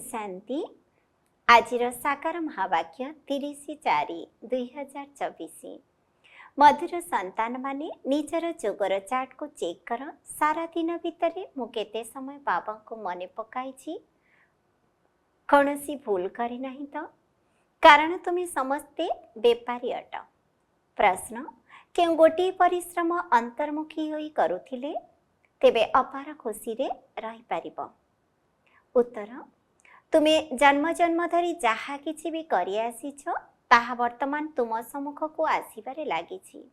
शांति। आजिर साकार महावाक्य 30/4/2024। मधुर संतान माने निजर जोगर चार्ट को चेक कर सारा दिन भितर मु केते समय बाबा को मने पकाई कौनसी भूल करी नहीं तो कारण तुम्हें समस्ते बेपारी अट। प्रश्न क्यों गोटे परिश्रम अंतर्मुखी होई करुथिले तेबे अपार खुशी रे रही पारिबो। उत्तर तुम्हें जन्म जन्म धरी जहा किछि भी करि आसीछ ताहा वर्तमान तुम सम्मुख को आसीबारे लागिछि।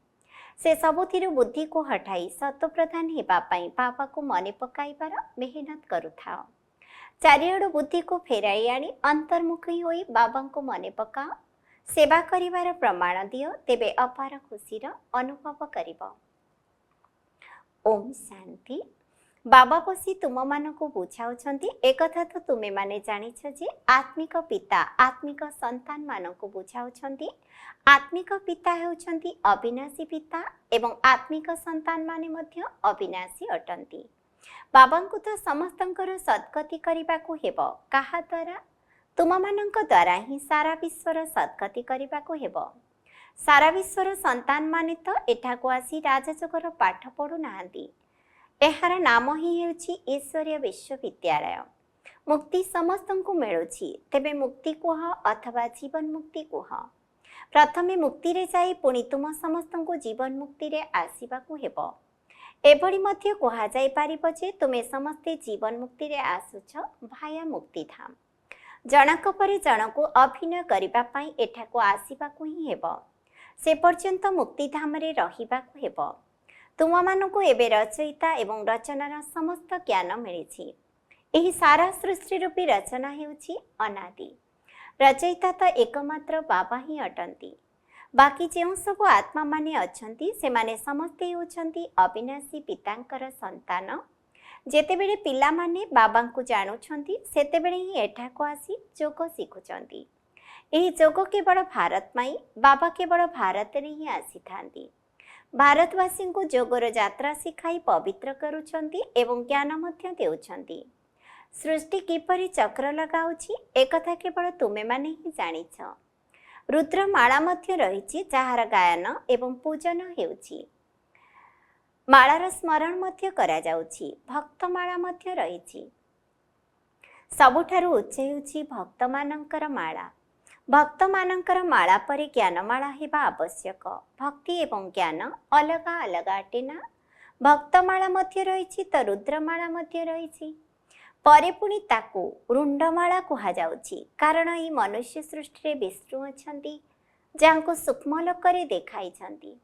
से सबुथिरु बुद्धि को हटाई सत्व प्रधान हेबा पई बाबा को मने पकाइबार मेहनत करुथाओ। चारिआडु बुद्धि को फेराई आनी अंतर्मुखी होई बाबा को मने पकाओ। सेवा करिवार प्रमाण दियो तेबे अपार खुशीर अनुभव करिबो। ओम शांति। बाबा बसी तुम मान को बुझाउछंती एकथा तो तुमे माने जानिछ जे आत्मिक पिता आत्मिक संतान मान को बुझाउछंती। आत्मिक पिता हेउछंती अविनाशी पिता एवं आत्मिक संतान माने मध्य अविनाशी अटंती। बाबा को तो समस्तंकर सद्गति करिबा को हेबो। काहा द्वारा? तुम मानक द्वारा ही सारा विश्वर सद्गति करिबा को हेबो। सारा विश्वर संतान माने तो एठा को आसी राजजोगर पाठ पढु नाहंती। एहार नाम ही हेउछि ईश्वरीय विश्वविद्यालय। मुक्ति समस्त को मिलुछि तेबे मुक्ति कुह अथवा जीवन मुक्ति कुह। प्रथमे मुक्ति रे जाई पुणी तुम समस्त को जीवन मुक्ति रे आसीबा को हेबो। एभली मध्य कुहा जाई पारिबो जे तुमे समस्ते जीवन मुक्ति रे आसुछ भाया मुक्ति धाम। जनक परे जनक अभिनय करिबा पई एठा को आसीबा को ही हेबो। से पर्यंत मुक्ति धाम रे रहिबा को हेबो। तुम मानकु एबे रचयिता एवं रचनार समस्त ज्ञान मिलिछि। एही सारा सृष्टि रूपी रचना हेउछि अनादि। रचयिता तो एकमात्र बाबा ही अटंती। बाकी जेउ सब आत्मा माने अछंती से माने समस्ते हेउछंती अविनाशी पितांकर संतान। जेतेबेले पिला माने बाबा को जानुछंती सेतेबेले ही एठा को आसी जोग शिखुछंती। एही जोग केवल भारत माई बाबा केवल भारत रे ही आसी थांती। भारतवासी को जोगर यात्रा शिखाई पवित्र करुछंती एवं ज्ञान मध्य देउछंती। सृष्टि किपरि चक्र लगाउछि एकथा केवल तुमे माने ही जानिछ। रुद्रमाला मध्य रहिछि जहार गायन एवं पूजन हेउछि। मालार स्मरण मध्य करा जाउछि। भक्तमाला मध्य रहिछि। सबुठारु उच्च हेउछि भक्तमानंकर माला। भक्त मानंकर माला परि ज्ञानमाला हेबा आवश्यक। भक्ति एवं ज्ञान अलगा अलगा अटेना। भक्तमाला मध्य रहिछि तो रुद्रमाला मध्य रहिछि। परे पुणी ताकू रुंडमाला कुहा जाउछि कारण ई मनुष्य सृष्टि रे विष्णु अछंती जांको सूक्ष्म लोकरे देखाइछंती।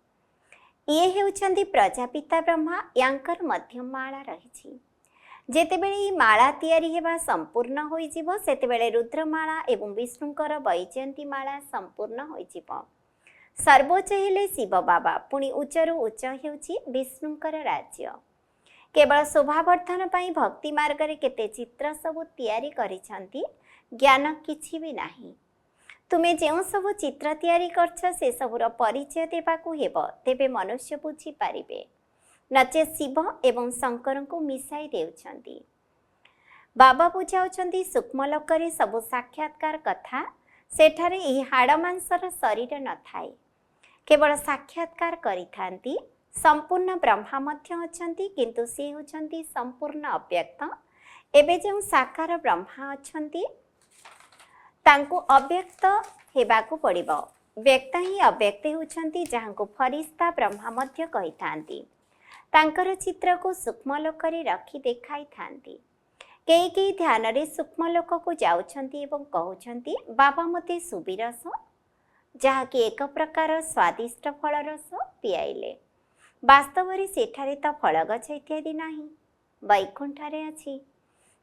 ये हेउछंती प्रजापिता ब्रह्मा यांकर मध्यम माला रहिछि। जेतेबेले माला तैयारी हेबा संपूर्ण होई जिवो सेतेबेले रुद्रमाला एवं विष्णुकर वैजयंती माला संपूर्ण होई जिवो। सर्वोच्च हेले शिव बाबा पुणी उच्चरु उच्च हेउछि विष्णुकर राज्य। केवल शोभावर्धन पई भक्ति मार्ग रे केते चित्र सब तैयारी करिसंती ज्ञान किछि भी नाही। तुमे जेउ सब चित्र तैयारी करछ से सबुर परिचय देबाकू हेबो तेबे मनुष्य बुझी पारिबे। नचे शिव एवं शंकर को मिसाई देउछंती। बाबा बुझाउछंती सूक्ष्म लोकरे सब साक्षात्कार कथा सेठारे एही हाड़ मांसर शरीर न थाए। केवल साक्षात्कार करिथांती। संपूर्ण ब्रह्मा मध्य अछंती किंतु से होछंती संपूर्ण अव्यक्त। एबे जे साकार ब्रह्मा अछंती तांको अव्यक्त हेबाकू पड़िबो। व्यक्त ही अव्यक्त होछंती जहांको फरिश्ता ब्रह्मा मध्य कहिथांती। तांकर चित्र को सूक्ष्म लोकरे रखी देखाई थांती। कई कई ध्यान रे सूक्ष्म लोक को जाउछंती एवं कहउछंती बाबा मते सुबिरस जहा कि एक प्रकार स्वादिष्ट फल रस पियाइले। वास्तव रे सेठारे तो फल गछ इत्यादि नाही वैकुंठरे अछि।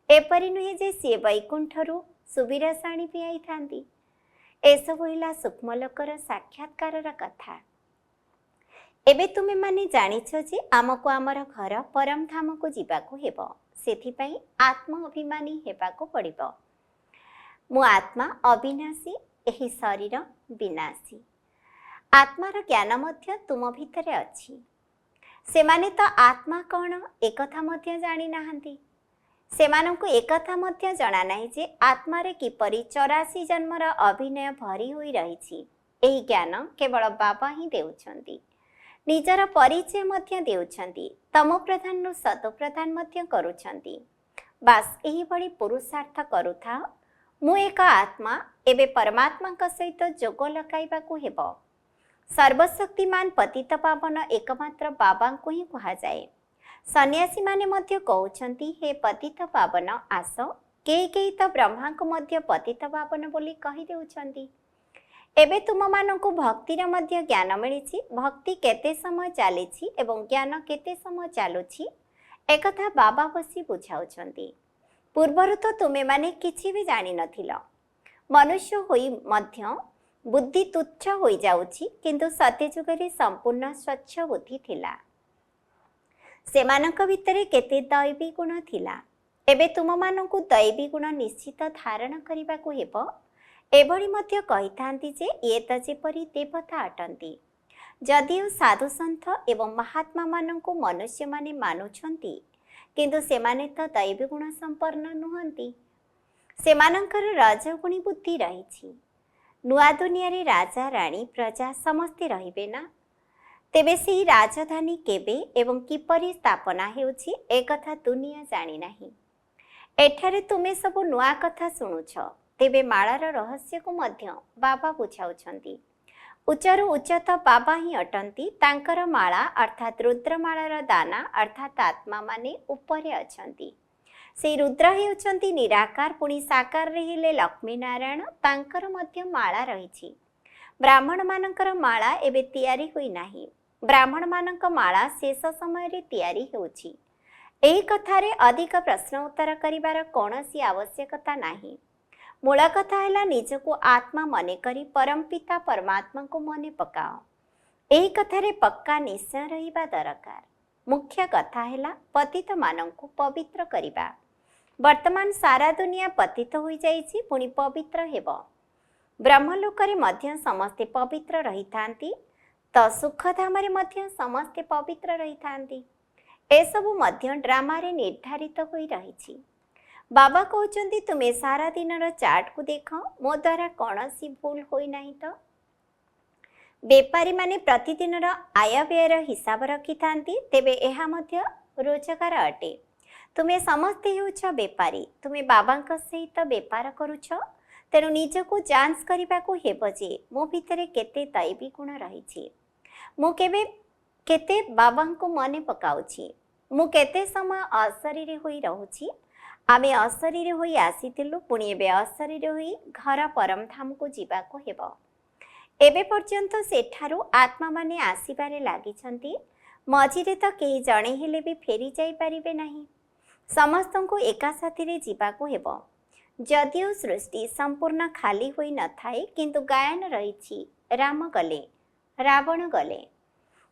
एपरि नुहे जे से वैकुंठरु सुबिरस आनी पियाई थांती। एसबु हिला सूक्ष्म लोकर साक्षात्कार कथा। एबे तुमे माने जानिछ जे आमको आमर घर परम धाम को जीवाको हेबो। सेथि पई आत्म अभिमानी हेबाको पड़िबो। मु आत्मा अविनाशी एही शरीर विनाशी। आत्मार ज्ञान मध्य तुम भितरे अछि। से माने तो आत्मा कौन एकथा मध्य जानी नाहंती। ସେମାନଙ୍କୁ ଏକଥା ମଧ୍ୟ ଜଣା ନାହିଁ ଯେ ଆତ୍ମାରେ କିପରି 84 ଜନ୍ମର ଅଭିନୟ ଭରି ହୋଇ ରହିଛି। ଏହି ଜ୍ଞାନ କେବଳ ବାବା ହିଁ ଦେଉଛନ୍ତି। ନିଜର ପରିଚୟ ମଧ୍ୟ ଦେଉଛନ୍ତି। ତମ ପ୍ରଧାନରୁ ସତ ପ୍ରଧାନ ମଧ୍ୟ କରୁଛନ୍ତି। ବାସ୍ ଏହିଭଳି ପୁରୁଷାର୍ଥ କରୁଥାଅ। ମୁଁ ଏକ ଆତ୍ମା, ଏବେ ପରମାତ୍ମାଙ୍କ ସହିତ ଯୋଗ ଲଗାଇବାକୁ ହେବ। ସର୍ବଶକ୍ତିମାନ ପତିତ ପାବନ ଏକମାତ୍ର ବାବାଙ୍କୁ ହିଁ କୁହାଯାଏ। ସନ୍ନ୍ୟାସୀମାନେ ମଧ୍ୟ କହୁଛନ୍ତି, ହେ ପତିତ ପାବନ ଆସ। କେହି କେହି ତ ବ୍ରହ୍ମାଙ୍କୁ ମଧ୍ୟ ପତିତ ପାବନ ବୋଲି କହିଦେଉଛନ୍ତି। ଏବେ ତୁମମାନଙ୍କୁ ଭକ୍ତିର ମଧ୍ୟ ଜ୍ଞାନ ମିଳିଛି। ଭକ୍ତି କେତେ ସମୟ ଚାଲିଛି ଏବଂ ଜ୍ଞାନ କେତେ ସମୟ ଚାଲୁଛି, ଏକଥା ବାବା ବସି ବୁଝାଉଛନ୍ତି। ପୂର୍ବରୁ ତ ତୁମେମାନେ କିଛି ବି ଜାଣିନଥିଲ। ମନୁଷ୍ୟ ହୋଇ ମଧ୍ୟ ବୁଦ୍ଧି ତୁଚ୍ଛ ହୋଇଯାଉଛି, କିନ୍ତୁ ସତ୍ୟଯୁଗରେ ସମ୍ପୂର୍ଣ୍ଣ ସ୍ୱଚ୍ଛ ବୁଦ୍ଧି ଥିଲା। ସେମାନଙ୍କ ଭିତରେ କେତେ ଦୈବୀ ଗୁଣ ଥିଲା। ଏବେ ତୁମମାନଙ୍କୁ ଦୈବୀ ଗୁଣ ନିଶ୍ଚିତ ଧାରଣ କରିବାକୁ ହେବ। ଏଭଳି ମଧ୍ୟ କହିଥାନ୍ତି ଯେ ଇଏ ତ ଯେପରି ଦେବତା ଅଟନ୍ତି। ଯଦିଓ ସାଧୁସନ୍ଥ ଏବଂ ମହାତ୍ମାମାନଙ୍କୁ ମନୁଷ୍ୟମାନେ ମାନୁଛନ୍ତି, କିନ୍ତୁ ସେମାନେ ତ ଦୈବୀ ଗୁଣ ସମ୍ପନ୍ନ ନୁହନ୍ତି। ସେମାନଙ୍କର ରଜଗୁଣୀ ବୁଦ୍ଧି ରହିଛି। ନୂଆ ଦୁନିଆରେ ରାଜା, ରାଣୀ, ପ୍ରଜା ସମସ୍ତେ ରହିବେ ନା? ତେବେ ସେହି ରାଜଧାନୀ କେବେ ଏବଂ କିପରି ସ୍ଥାପନା ହେଉଛି, ଏକଥା ଦୁନିଆ ଜାଣିନାହିଁ। ଏଠାରେ ତୁମେ ସବୁ ନୂଆ କଥା ଶୁଣୁଛ। ତେବେ ମାଳାର ରହସ୍ୟକୁ ମଧ୍ୟ ବାବା ବୁଝାଉଛନ୍ତି। ଉଚ୍ଚରୁ ଉଚ୍ଚ ତ ବାବା ହିଁ ଅଟନ୍ତି। ତାଙ୍କର ମାଳା ଅର୍ଥାତ୍ ରୁଦ୍ରମାଳାର ଦାନା ଅର୍ଥାତ୍ ଆତ୍ମାମାନେ ଉପରେ ଅଛନ୍ତି। ସେହି ରୁଦ୍ର ହେଉଛନ୍ତି ନିରାକାର, ପୁଣି ସାକାରରେ ହେଲେ ଲକ୍ଷ୍ମୀ ନାରାୟଣ। ତାଙ୍କର ମଧ୍ୟ ମାଳା ରହିଛି। ବ୍ରାହ୍ମଣମାନଙ୍କର ମାଳା ଏବେ ତିଆରି ହୋଇନାହିଁ। ବ୍ରାହ୍ମଣମାନଙ୍କ ମାଳା ଶେଷ ସମୟରେ ତିଆରି ହେଉଛି। ଏହି କଥାରେ ଅଧିକ ପ୍ରଶ୍ନ ଉତ୍ତର କରିବାର କୌଣସି ଆବଶ୍ୟକତା ନାହିଁ। ମୂଳ କଥା ହେଲା ନିଜକୁ ଆତ୍ମା ମନେକରି ପରମପିତା ପରମାତ୍ମାଙ୍କୁ ମନେ ପକାଅ। ଏହି କଥାରେ ପକ୍କା ନିଶ୍ଚୟ ରହିବା ଦରକାର। ମୁଖ୍ୟ କଥା ହେଲା ପତିତମାନଙ୍କୁ ପବିତ୍ର କରିବା। ବର୍ତ୍ତମାନ ସାରା ଦୁନିଆ ପତିତ ହୋଇଯାଇଛି, ପୁଣି ପବିତ୍ର ହେବ। ବ୍ରହ୍ମଲୋକରେ ମଧ୍ୟ ସମସ୍ତେ ପବିତ୍ର ରହିଥାନ୍ତି, ତ ସୁଖଧାମରେ ମଧ୍ୟ ସମସ୍ତେ ପବିତ୍ର ରହିଥାନ୍ତି। ଏସବୁ ମଧ୍ୟ ଡ୍ରାମାରେ ନିର୍ଦ୍ଧାରିତ ହୋଇ ରହିଛି। ବାବା କହୁଛନ୍ତି, ତୁମେ ସାରା ଦିନର ଚାର୍ଟକୁ ଦେଖ। ମୋ ଦ୍ୱାରା କୌଣସି ଭୁଲ ହୋଇନାହିଁ ତ? ବେପାରୀମାନେ ପ୍ରତିଦିନର ଆୟବ୍ୟୟର ହିସାବ ରଖିଥାନ୍ତି। ତେବେ ଏହା ମଧ୍ୟ ରୋଜଗାର ଅଟେ। ତୁମେ ସମସ୍ତେ ହେଉଛ ବେପାରୀ। ତୁମେ ବାବାଙ୍କ ସହିତ ବେପାର କରୁଛ। ତେଣୁ ନିଜକୁ ଯାଞ୍ଚ କରିବାକୁ ହେବ ଯେ ମୋ ଭିତରେ କେତେ ଦୈବୀ ଗୁଣ ରହିଛି। ମୁଁ କେତେ ବାବାଙ୍କୁ ମନେ ପକାଉଛି। ମୁଁ କେତେ ସମୟ ଅଶରୀରୀ ହୋଇ ରହୁଛି। ଆମେ ଅଶରୀରୀ ହୋଇ ଆସିଥିଲୁ, ପୁଣି ଏବେ ଅଶରୀରୀ ହୋଇ ଘର ପରମଧାମକୁ ଯିବାକୁ ହେବ। ଏବେ ପର୍ଯ୍ୟନ୍ତ ସେଠାରୁ ଆତ୍ମାମାନେ ଆସିବାରେ ଲାଗିଛନ୍ତି। ମଝିରେ ତ କେହି ଜଣେ ହେଲେ ବି ଫେରି ଯାଇପାରିବେ ନାହିଁ। ସମସ୍ତଙ୍କୁ ଏକା ସାଥିରେ ଯିବାକୁ ହେବ। ଯଦିଓ ସୃଷ୍ଟି ସମ୍ପୂର୍ଣ୍ଣ ଖାଲି ହୋଇନଥାଏ, କିନ୍ତୁ ଗାୟନ ରହିଛି, ରାମ ଗଲେ, ରାବଣ ଗଲେ।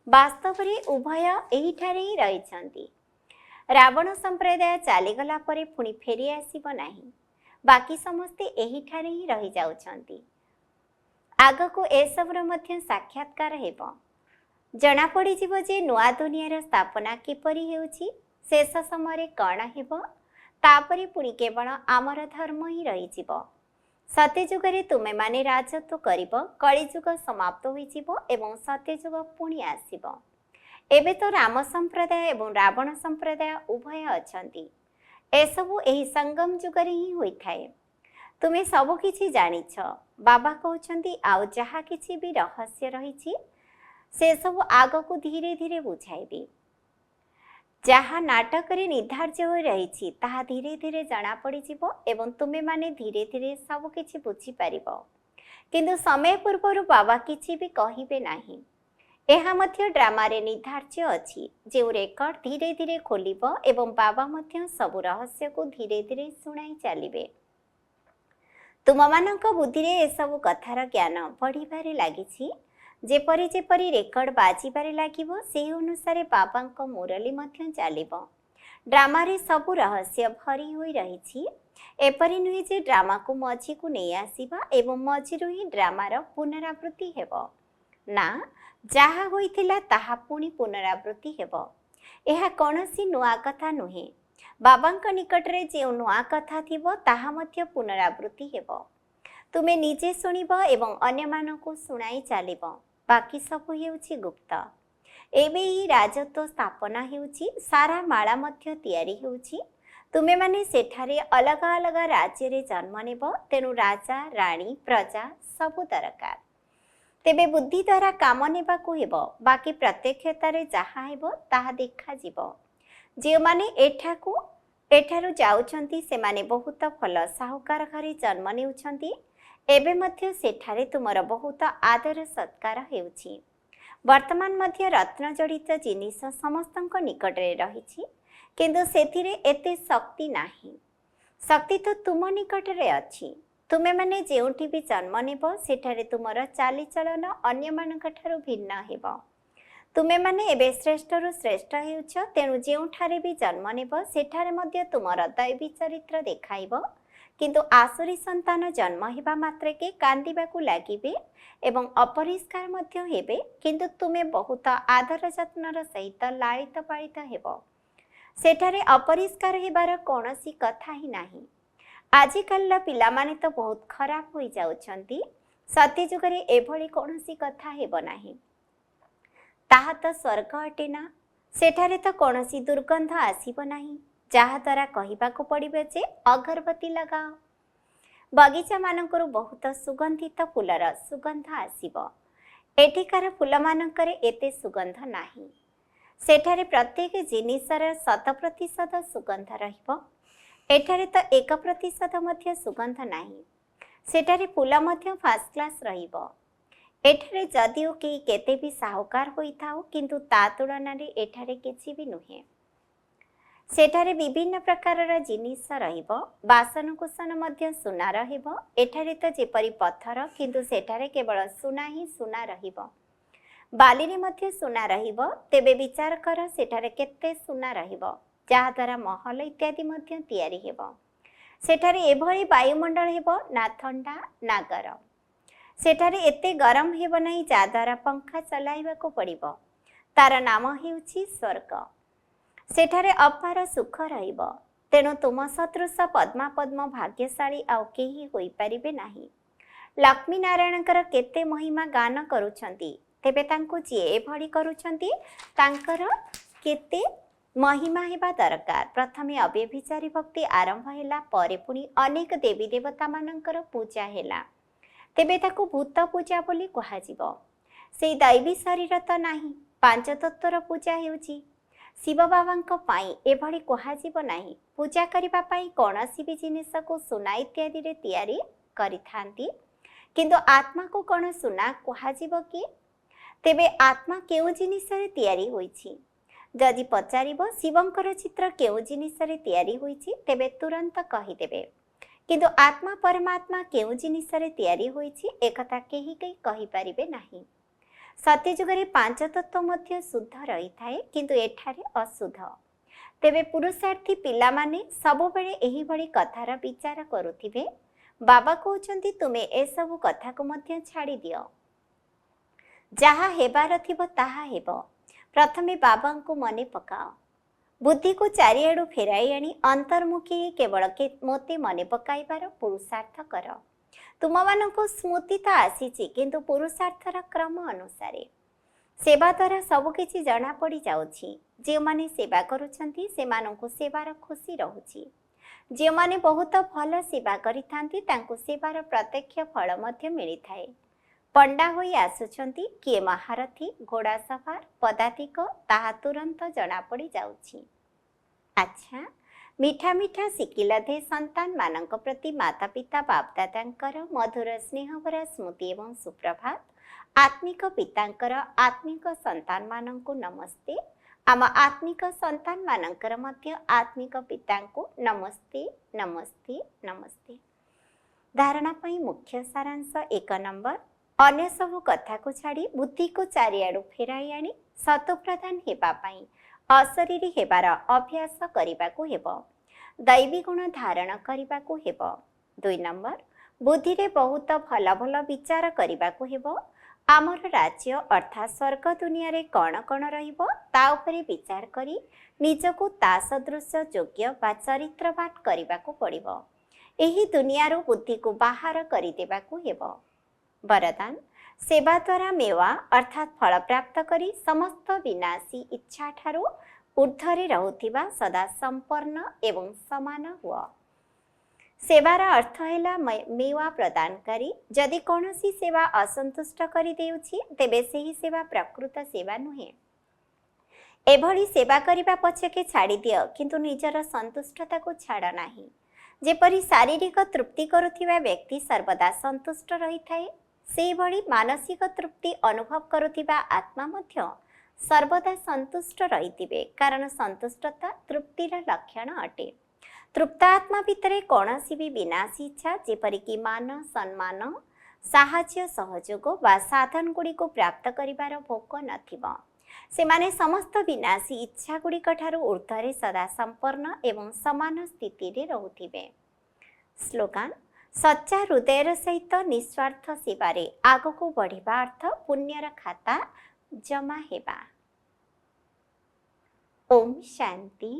ବାସ୍ତବରେ ଉଭୟ ଏହିଠାରେ ହିଁ ରହିଛନ୍ତି। ରାବଣ ସମ୍ପ୍ରଦାୟ ଚାଲିଗଲା ପରେ ପୁଣି ଫେରି ଆସିବ ନାହିଁ। ବାକି ସମସ୍ତେ ଏହିଠାରେ ହିଁ ରହିଯାଉଛନ୍ତି। ଆଗକୁ ଏସବୁର ମଧ୍ୟ ସାକ୍ଷାତକାର ହେବ। ଜଣାପଡ଼ିଯିବ ଯେ ନୂଆ ଦୁନିଆର ସ୍ଥାପନା କିପରି ହେଉଛି, ଶେଷ ସମୟରେ କ'ଣ ହେବ। ତାପରେ ପୁଣି କେବଳ ଆମର ଧର୍ମ ହିଁ ରହିଯିବ। ସତ୍ୟଯୁଗରେ ତୁମେମାନେ ରାଜତ୍ୱ କରିବ। କଳିଯୁଗ ସମାପ୍ତ ହୋଇଯିବ ଏବଂ ସତ୍ୟଯୁଗ ପୁଣି ଆସିବ। ଏବେ ତ ରାମ ସମ୍ପ୍ରଦାୟ ଏବଂ ରାବଣ ସମ୍ପ୍ରଦାୟ ଉଭୟ ଅଛନ୍ତି। ଏସବୁ ଏହି ସଙ୍ଗମ ଯୁଗରେ ହିଁ ହୋଇଥାଏ। ତୁମେ ସବୁ କିଛି ଜାଣିଛ। ବାବା କହୁଛନ୍ତି, ଆଉ ଯାହା କିଛି ବି ରହସ୍ୟ ରହିଛି, ସେସବୁ ଆଗକୁ ଧୀରେ ଧୀରେ ବୁଝାଇବି। ଯାହା ନାଟକରେ ନିର୍ଦ୍ଧାର୍ଯ୍ୟ ହୋଇ ରହିଛି, ତାହା ଧୀରେ ଧୀରେ ଜଣାପଡ଼ିଯିବ ଏବଂ ତୁମେମାନେ ଧୀରେ ଧୀରେ ସବୁକିଛି ବୁଝିପାରିବ। କିନ୍ତୁ ସମୟ ପୂର୍ବରୁ ବାବା କିଛି ବି କହିବେ ନାହିଁ। ଏହା ମଧ୍ୟ ଡ୍ରାମାରେ ନିର୍ଦ୍ଧାର୍ଯ୍ୟ ଅଛି। ଯେଉଁ ରେକର୍ଡ ଧୀରେ ଧୀରେ ଖୋଲିବ ଏବଂ ବାବା ମଧ୍ୟ ସବୁ ରହସ୍ୟକୁ ଧୀରେ ଧୀରେ ଶୁଣାଇ ଚାଲିବେ। ତୁମମାନଙ୍କ ବୁଦ୍ଧିରେ ଏସବୁ କଥାର ଜ୍ଞାନ ବଢ଼ିବାରେ ଲାଗିଛି। ଯେପରି ଯେପରି ରେକର୍ଡ ବାଜିବାରେ ଲାଗିବ, ସେହି ଅନୁସାରେ ବାବାଙ୍କ ମୁରଲି ମଧ୍ୟ ଚାଲିବ। ଡ୍ରାମାରେ ସବୁ ରହସ୍ୟ ଭରି ହୋଇ ରହିଛି। ଏପରି ନୁହେଁ ଯେ ଡ୍ରାମାକୁ ମଝିକୁ ନେଇ ଆସିବା ଏବଂ ମଝିରୁ ହିଁ ଡ୍ରାମାର ପୁନରାବୃତ୍ତି ହେବ। ନା, ଯାହା ହୋଇଥିଲା ତାହା ପୁଣି ପୁନରାବୃତ୍ତି ହେବ। ଏହା କୌଣସି ନୂଆ କଥା ନୁହେଁ। बाबांक निकटरे जो नुआ कथा थिबो ताहा मध्य पुनरावृत्ति हेबो। तुमे निजे शुणिब एवं अन्य मानकु सुनाई चालिब। बाकी सबु हेउछि गुप्त। एबे ही राजत्व स्थापना हेउछि, सारा माला मध्य तयारी हेउछि। तुमे माने सेठारे अलग अलग राज्य रे जन्म नेब, तेनु राजा राणी प्रजा सबु दरकार। तेबे बुद्धि द्वारा काम नेबाकु हेबो, बाकी प्रत्यक्षतारे जहा हेबो ताहा देखा जिवो। जे माने एठारु जाउछंती सेमाने बहुत फल साहुकार घरे जन्म नेउछंती। एबे मध्य सेठारे तुमर बहुत आदर सत्कार हेउछि। वर्तमान मध्य रत्न जड़ित जिनिस समस्तंक निकटरे रहिछि, किंतु सेथिरे एते शक्ति नाही। शक्ति तो तुम निकटरे अछि। तुमे माने जेउठी भी जन्म नेब सेठारे तुमर चालीचलन अन्य मानक ठारु भिन्न हेबो। तुमे माने एबे श्रेष्ठरु श्रेष्ठ हेउछ, तेणु जेउठारे भी जन्म नेब सेठारे मध्य तुमर दैवी चरित्र देखाइब। किंतु आसुरी संतान जन्म हेबा मात्रेके कांदिबाकू लागिबे एवं अपरिष्कार मध्य हेबे, किंतु तुमे बहुत आदर जत्नर सहित लालित पालित हेबो। सेठारे अपरिष्कार हेबार कोनोसी कथा ही नाही। आजिकाल पिलामाने तो बहुत खराब होई जाउछंती। सत्य जुगरे एभली कोनोसी कथा हेबो नाही। ताहा तो स्वर्ग अटेना। सेठारे तो कोनोसी दुर्गंध आसीबो नाही, जहा द्वारा कहिबाकू पड़िबे जे अगरबत्ती लगाओ। बगीचा मानकरु बहुत सुगंधित फूलर सुगंध आसीबो। एठिकार फूल मानकरे एते सुगंध नाही। सेठारे प्रत्येक जिनिसर 100% सुगंध रहिबो। एठारे तो 1% मध्य सुगंध नाही। सेठारे फूल मध्य फास्ट क्लास रहिबो। एठारे जदिओ केही केते भी साहुकार होई थाओ, किंतु ता तुलनारे एठारे किछि भी नुहे। सेठारे विभिन्न प्रकारर जिनिस रहिबो। बासनकुसन मध्य सुना रहिबो। एठारे तो जेपरि पत्थर, किंतु सेठारे केवल सुना ही सुना रहिबो। बालिरे मध्य सुना रहिबो। तेबे विचार कर सेठारे केते सुना रहिबो, जहा द्वारा महल इत्यादि मध्य तयारी हेबो। सेठारे एभली वायुमंडल हेबो ना ठंडा ना गरम। सेठारे एते गरम हेबो नाही जा द्वारा पंखा चलाइबाको पड़िबो। तार नाम हेउछि स्वर्ग। सेठारे अपार सुख रहिबो। तेणु तुम सदृश पद्मा पद्म भाग्यशाली आउ केही होई परिबे नाही। लक्ष्मी नारायणकर केते महिमा गान करूछंती, तेबे तांको जे एभली करूछंती तांकर केते महिमा हेबा दरकार। प्रथमे अव्यभिचारी भक्ति आरंभ हेला, परे पुनी अनेक देवी देवता मानकर पूजा हेला। तेबे ताको भूत पूजा बोली कहाजिबो। सेई दैवी शरीर तो नाही, पांच तत्वर पूजा हेउछि। शिव बाबांक पाई एभली कहाजिबो नाही। पूजा करिबा पाई कोनोसी भी जिनिस को सुना इत्यादि रे तयारी करिथांती, किंतु आत्मा को कोन सुना कहाजिबो कि? तेबे आत्मा केउ जिनिस रे तयारी होइछि? जदि पचारिबो शिवंकर चित्र केउ जिनिस रे तयारी होइछि, तेबे तुरंत कहिदेबे। किंतु आत्मा परमात्मा केउ जिनिस रे तयारी होइछि एकथा केही कहि परिबे नाही। सत्य जुगरे पांच तत्व मध्य शुद्ध रही थाए, किंतु एठारे अशुद्ध। तेबे पुरुषार्थी पिला माने सबु बेले एही भली कथार विचार करुथिबे। बाबा कहउछंती तुमे ए सब कथा को मध्य छाड़ी दियो। जहा हेबार थिबो ताहा हेबो। प्रथमे बाबांको मने पकाओ। बुद्धि को चारिआडु फेराई आनी अंतर्मुखी केवल मोते मने पकाइबार पुरुषार्थ कर। तुम मानक स्मृति तो आसीछि, किंतु पुरुषार्थर क्रम अनुसारे। सेवा द्वारा सबकिछि जना पड़ी जाउछि। जे माने सेवा करूछंती सेमानंकु सेवार खुशी रहुछि। जे माने बहुत भल सेवा करिथांती तांकु सेवार प्रत्यक्ष फल मध्य मिलिथाए। पंडा होई आसुछंती, किए महारथी, घोड़ा सवार, पदातिक ताहा तुरंत जना पड़ी जाउछि। अच्छा, मीठा मीठा शिखिला दे संतान मानक प्रति माता पिता बापदादांकर मधुर स्नेहभरा स्मृति एवं सुप्रभात। आत्मिक पितांकर आत्मिक संतान मानंकु नमस्ते। आम आत्मिक संतान मानंकर मध्य आत्मिक पितांकु नमस्ते नमस्ते नमस्ते। धारणा पई मुख्य सारांश 1 नंबर, अन्य सब कथा को छाड़ी बुद्धि को चारिआडु फेराई आनी सतप्रधान हेबा पई अशरीरी हेबार अभ्यास करिबाकू हेबो। दैवी गुण धारण करिबाकू हेबो। 2 नंबर, बुद्धि रे बहुत भल भल विचार करिबाकू हेबो। आमर राज्य अर्थात स्वर्ग दुनिया रे कौन कौन रहिबो ता उपरे विचार करी निजको ता सदृश योग्य बा चरित्रवान करिबाकू पड़िबो। एही दुनियारू बुद्धि को बाहर करि देबाकू हेबो। वरदान सेवा द्वारा मेवा अर्थात फल प्राप्त करी समस्त विनाशी इच्छा ठारू ऊर्ध्वरे रहुथिबा सदा संपन्न एवं समान हुआ। सेवार अर्थ है मेवा प्रदानकारी। जदि कौनसी सेवा असंतुष्ट करि देउछि तेबे सेही सेवा प्रकृत सेवा नुहे। एभली सेवा करिबा पछके छाड़ी दियो किंतु निजर संतुष्टता को छाड़ नाही। जेपरि शारीरिक तृप्ति करुथिबा व्यक्ति सर्वदा संतुष्ट रही थाए सेही भली मानसिक तृप्ति अनुभव करुथिबा आत्मा मध्य सर्वदा संतुष्ट रहिथिबे, कारण संतुष्टता तृप्तिर लक्षण अटे। तृप्त आत्मा भितर कौनसी भी विनाशी इच्छा जेपरिक मान सम्मान साहाय्य सहयोग व साधन गुड़ी को प्राप्त करिबार भोक नथिबो। सेमाने समस्त विनाशी इच्छा गुड़िक ठारू ऊर्ध्वरे सदा संपन्न एवं समान स्थिति रे रहुथिबे। स्लोगान सच्चा हृदयर सहित निस्वार्थ सेवारे आगको बढ़िबा अर्थ पुण्यर खाता जमा हेबा। ओम शांति।